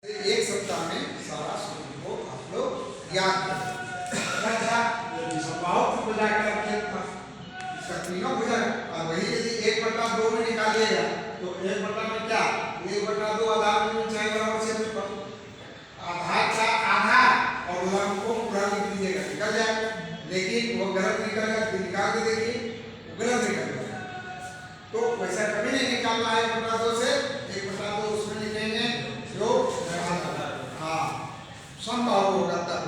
एक सप्ताह में सारा सूत्र को आप लोग याद तीनों भुजा और वही यदि 1/2 में निकालिएगा तो 1/2 में क्या 1/2 आधार में चाहे बराबर क्षेत्रफल आधार का आधा और लंब को पूरा लिख दीजिएगा निकल जाएगा। लेकिन वो गलत निकलेगा निकाल के देखिए गलत निकलेगा तो वैसा कभी नहीं निकालना है 1/2 से 1/2 उसमें लिखेंगे जो संभव होगा तब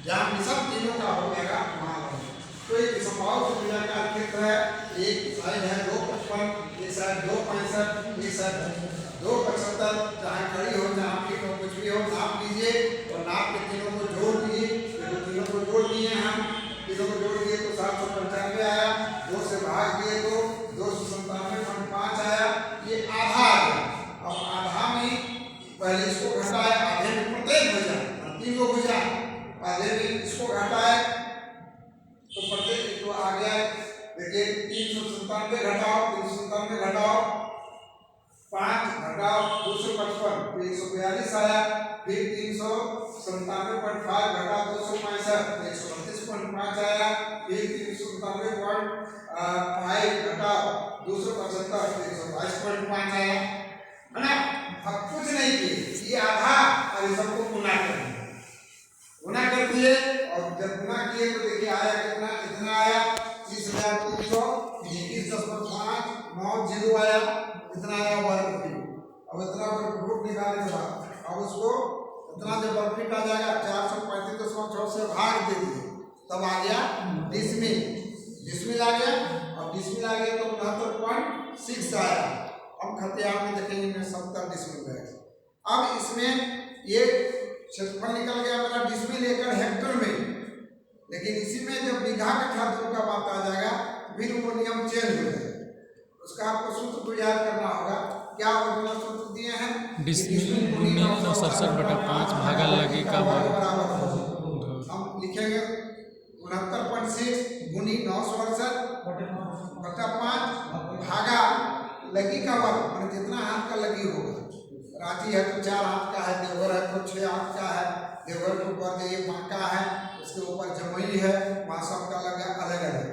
जहाँ भी सब तीनों का हो जाएगा वहाँ तो एक संभाव सुविधा का क्षेत्र है एक साइड है 255 एक साइड 265 एक साइड 275 चाहे खड़ी हो जहाँ की तो कुछ भी हो नाप लीजिए और नाप के तीनों को जोड़ लीजिए तीनों को जोड़ लिए हम तीनों को जोड़ दिए तो 795 आया 2 से भाग दिए तो 297.5 आया ये आधा है। अब आधा में पहले इसको घटाया आधे में प्रत्येक भुजा 3 को भुजा आधे में इसको घटाए तो प्रत्येक तो आ गया देखिए 397 घटाओ 397 घटाओ 5 घटाओ 255 142 आया फिर 397.5 घटा 265 132.5 आया फिर 397.5 घटाओ 275 122.5 आया है ना। अब कुछ नहीं किए ये आधा और ये सबको गुना कर दिए और जब गुना किए तो देखिए आया कितना इतना आया 30,321.5 आया इतना आया वर्ग फीट। अब इतना वर्ग फुट निकालने के बाद अब उसको इतना जब वर्ग फीट आ जाएगा 435.6 से भाग दे दिए तब आ गया डिसमिल आ गया और डिसमिल आ गया तो 69.6 आया। हम खतियान में देखेंगे में 70 डिसमिल रहेगा। अब इसमें ये क्षेत्रफल निकल गया मेरा डिसमिल एकड़ हेक्टर में लेकिन इसी में जब बीघा कट्ठा दूर का बात आ जाएगा फिर वो नियम चेंज हो जाएगा उसका आपको सूत्र को याद करना होगा। क्या वो सूत्र दिए हैं डिसमिल 967/5 भागा लगी का बराबर हम लिखेंगे 69.6 गुनी 967/5 भागा लगी का वर्ग मैंने जितना हाथ का लगी होगा रांची है तो 4 हाथ का है देवघर है तो 6 हाथ का है देवघर के ऊपर ये बांका है उसके ऊपर जमुई है वहाँ सब का लगा अलग अलग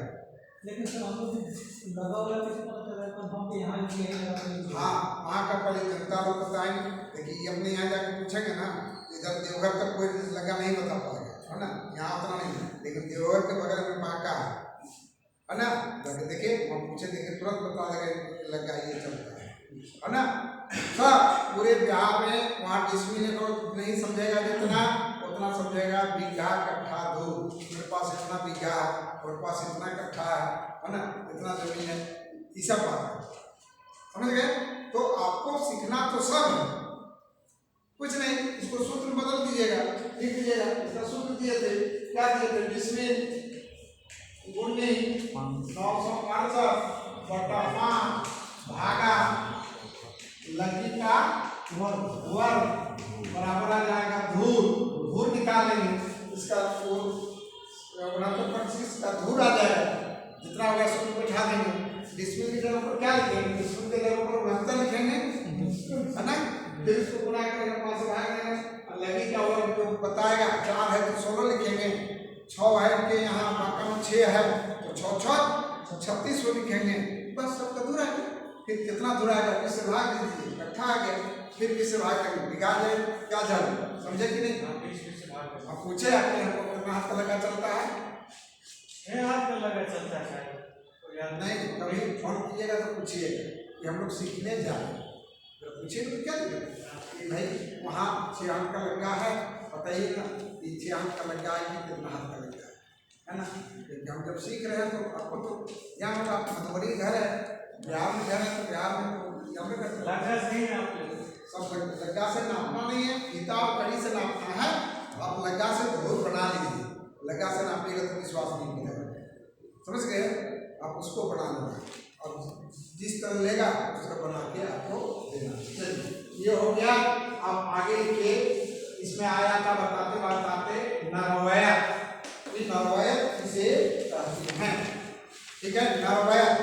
लेकिन सर हम लोग लगा वाला कैसे पता चला पर हम यहाँ हाँ वहाँ का पहले जनता लोग बताएंगे लेकिन ये अपने यहाँ जाकर पूछेंगे ना इधर देवघर तक कोई लगा नहीं बता पाएगा है ना यहाँ उतना नहीं लेकिन देवघर के बगल में बांका है ना देखिए हम पूछे देखिए तुरंत बता देगा लगा ये चलता है ना। सब पूरे बिहार में वहाँ डिसमिल को नहीं समझेगा जितना उतना समझेगा बीघा कट्ठा दूर मेरे पास इतना बीघा है और पास इतना कट्ठा है ना इतना जमीन है ये सब बात समझ गए। तो आपको सीखना तो सब है कुछ नहीं इसको सूत्र बदल दीजिएगा लिख दीजिएगा इसका सूत्र दिए थे क्या दिए थे डिसमिल गुनी 968/5 भागा लगी का वर्ग बराबर आ जाएगा धूर निकालेंगे इसका 69.6 का धूर आ जाएगा जितना होगा सूत्र बैठा देंगे डिसमिल की जगह पर क्या लिखेंगे डिसमिल की जगह पर 69 लिखेंगे है ना फिर इसको गुणा करेंगे 5 से भाग देंगे लगी का वर्ग जो बताएगा 4 है तो 16 लिखेंगे 6 है के यहाँ बाका में 6 है तो 6 36 को लिखेंगे बस सबका धूर आ गया। फिर कितना दूर आएगा किससे भाग दीजिए इकट्ठा आ गया फिर किससे भाग करेंगे बिगा जाए क्या जाए समझे कि नहीं। अब पूछे आपने हमको कितना हाथ का लगा चलता है हाथ का लगा चलता है नहीं कभी फोन कीजिएगा तो पूछिएगा कि हम लोग सीखने जा रहे हैं तो पूछिएगा तो क्या दिक्कत कि भाई वहाँ 6 हाथ का लगा है बताइए ना 6 हाथ का लगा है कि कितना हाथ का लगा है ना। क्योंकि हम जब सीख रहे हैं तो आपको तो यहाँ मतलब मधुबनी घर है बिहार में घर है तो बिहार में तो सब लग्गा से नापना नहीं है फीता और कड़ी से नापना है आप लग्गा से धूर बना लीजिए लग्गा से नापिएगा तो विश्वास नहीं मिलेगा समझ गए आप उसको बना लेना और जिस तरह लेगा उसका बना के आपको देना। ये हो गया आप आगे लिखिए इसमें आया था बताते बताते नरवैयत इसे कहते हैं ठीक है नरवैयत